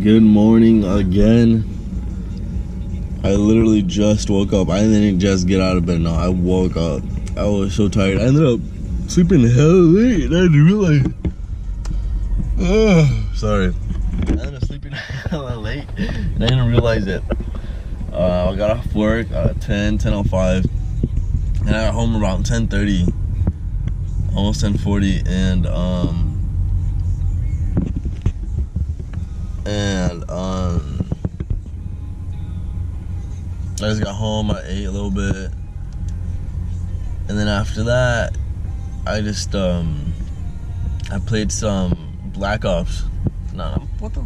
Good morning again. I literally just woke up. I didn't just get out of bed. No, I woke up. I was so tired. I ended up sleeping hella late. I didn't realize. Sorry. I ended up sleeping hella late, and I didn't realize it. I got off work at 10:05, and I got home around 10:30, almost 10:40, and I just got home, I ate a little bit, and then after that, I just, I played some Black Ops. What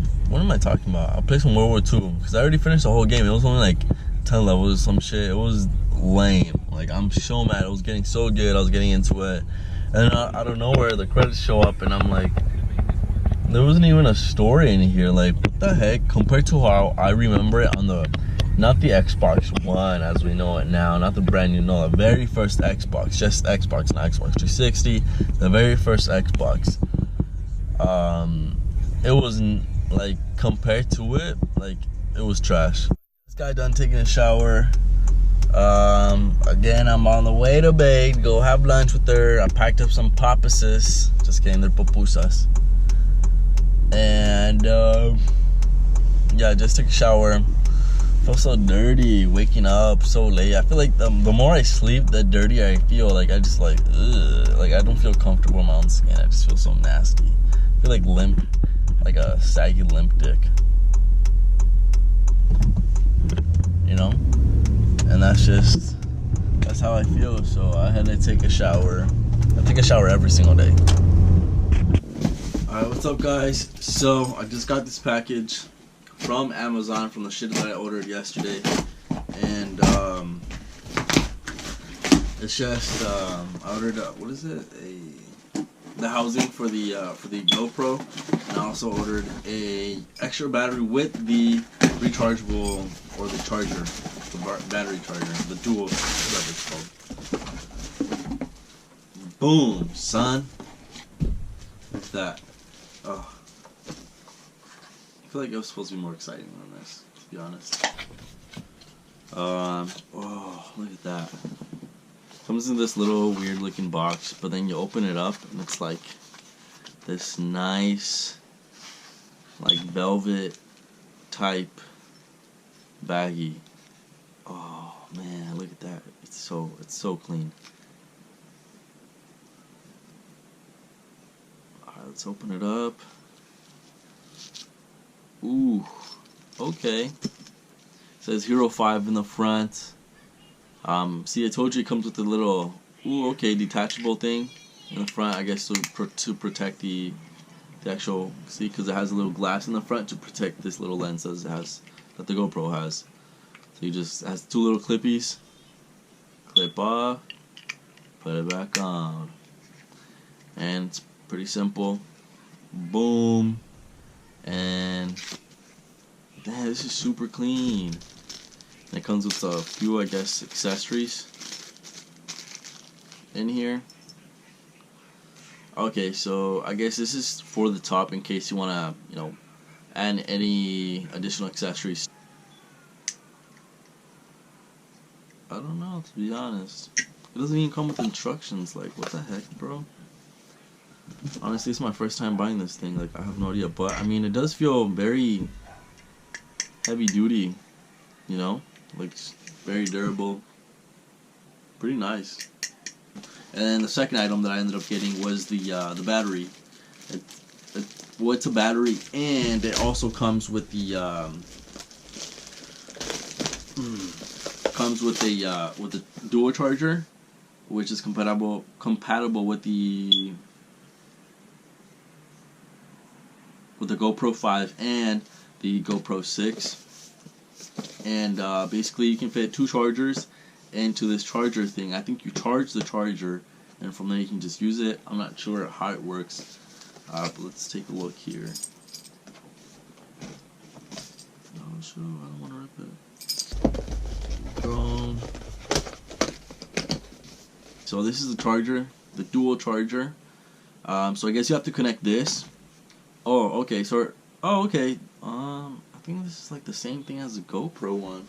am I talking about? I played some World War II, because I already finished the whole game. It was only like 10 levels or some shit. It was lame. Like, I'm so mad. It was getting so good. I was getting into it. And then out of nowhere, the credits show up, and I'm like, there wasn't even a story in here. Like, what the heck? Compared to how I remember it on not the Xbox One as we know it now, not the brand new, no, the very first Xbox, just Xbox, not Xbox 360, the very first Xbox. It wasn't, like, compared to it, like, it was trash. This guy done taking a shower. Again, I'm on the way to bed, go have lunch with her. I packed up some papasis, just kidding, they're pupusas. And, yeah, I just took a shower. I feel so dirty waking up so late. I feel like the more I sleep, the dirtier I feel. Like, I just like, ugh. Like, I don't feel comfortable in my own skin. I just feel so nasty. I feel like limp, like a saggy limp dick. You know? And that's how I feel. So I had to take a shower. I take a shower every single day. Alright, what's up, guys? So I just got this package from Amazon from the shit that I ordered yesterday, and it's just I ordered what is it? The housing for the GoPro, and I also ordered a extra battery with the rechargeable, or the charger, the battery charger, the dual, whatever it's called. Boom, son. What's that? Oh. I feel like it was supposed to be more exciting than this, to be honest. Oh, look at that. Comes in this little weird looking box, but then you open it up and it's like this nice, like, velvet type baggie. Oh man, look at that. It's so clean. Alright, let's open it up. Ooh, okay. It says Hero 5 in the front. See, I told you it comes with a little, detachable thing in the front, I guess, to protect the actual, see, because it has a little glass in the front to protect this little lens that the GoPro has. So it has two little clippies. Clip off, put it back on. And it's pretty simple. Boom. And damn, this is super clean. And it comes with a few, I guess, accessories in here. Okay, so I guess this is for the top in case you wanna, add any additional accessories. I don't know, to be honest. It doesn't even come with instructions. Like, what the heck, bro? Honestly, it's my first time buying this thing. Like, I have no idea, but I mean, it does feel very heavy duty, like, very durable, pretty nice. And then the second item that I ended up getting was the battery. It's a battery, and it also comes with the dual charger, which is compatible with the GoPro 5 and the GoPro 6. And basically you can fit two chargers into this charger thing. I think you charge the charger, and from there you can just use it. I'm not sure how it works, but let's take a look here. Oh, sure, I don't want to rip it. So this is the charger, the dual charger. So I guess you have to connect this. Oh, okay. So Oh, okay. I think this is like the same thing as the GoPro one.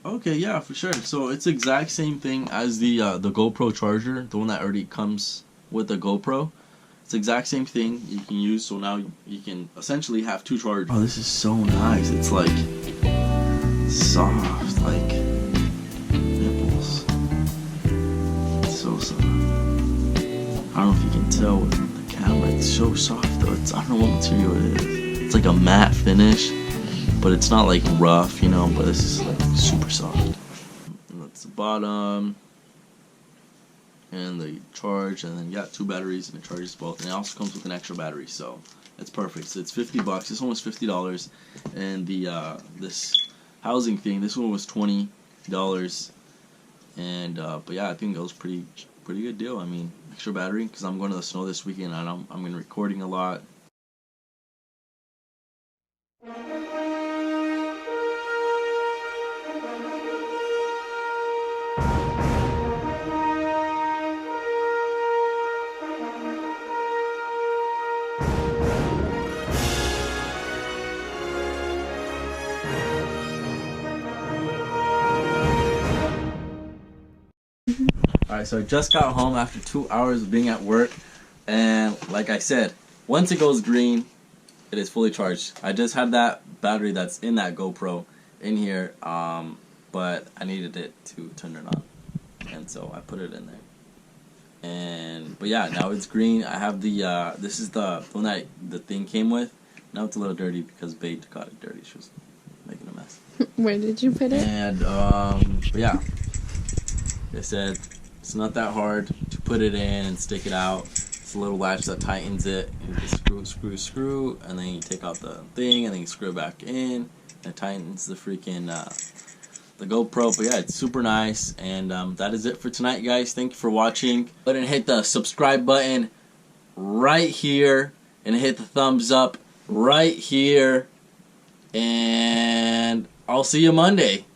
Okay, yeah, for sure. So it's the exact same thing as the GoPro charger, the one that already comes with the GoPro. It's the exact same thing you can use. So now you can essentially have two chargers. Oh, this is so nice. It's like soft, like nipples. It's so soft. I don't know if you can tell with the camera. It's so soft though. I don't know what material it is. It's like a matte finish, but it's not like rough, you know. But this is like super soft. And that's the bottom, and the charge, and then you got two batteries, and it charges both. And it also comes with an extra battery, so it's perfect. So it's $50. This one was $50, and the this housing thing, this one was $20. And but yeah, I think it was pretty good deal. I mean, extra battery because I'm going to the snow this weekend, and I'm going to be recording a lot. Alright, so I just got home after 2 hours of being at work, and like I said, once it goes green, it is fully charged. I just had that battery that's in that GoPro in here, but I needed it to turn it on, and so I put it in there. But yeah, now it's green. I have the this is the one that the thing came with. Now it's a little dirty because Bait got it dirty. She was making a mess. Where did you put it? And but yeah, like I said, it's not that hard to put it in and stick it out. It's a little latch that tightens it. You just screw, and then you take out the thing, and then you screw it back in. And it tightens the freaking the GoPro. But yeah, it's super nice. And that is it for tonight, guys. Thank you for watching. Go ahead and hit the subscribe button right here, and hit the thumbs up right here. And I'll see you Monday.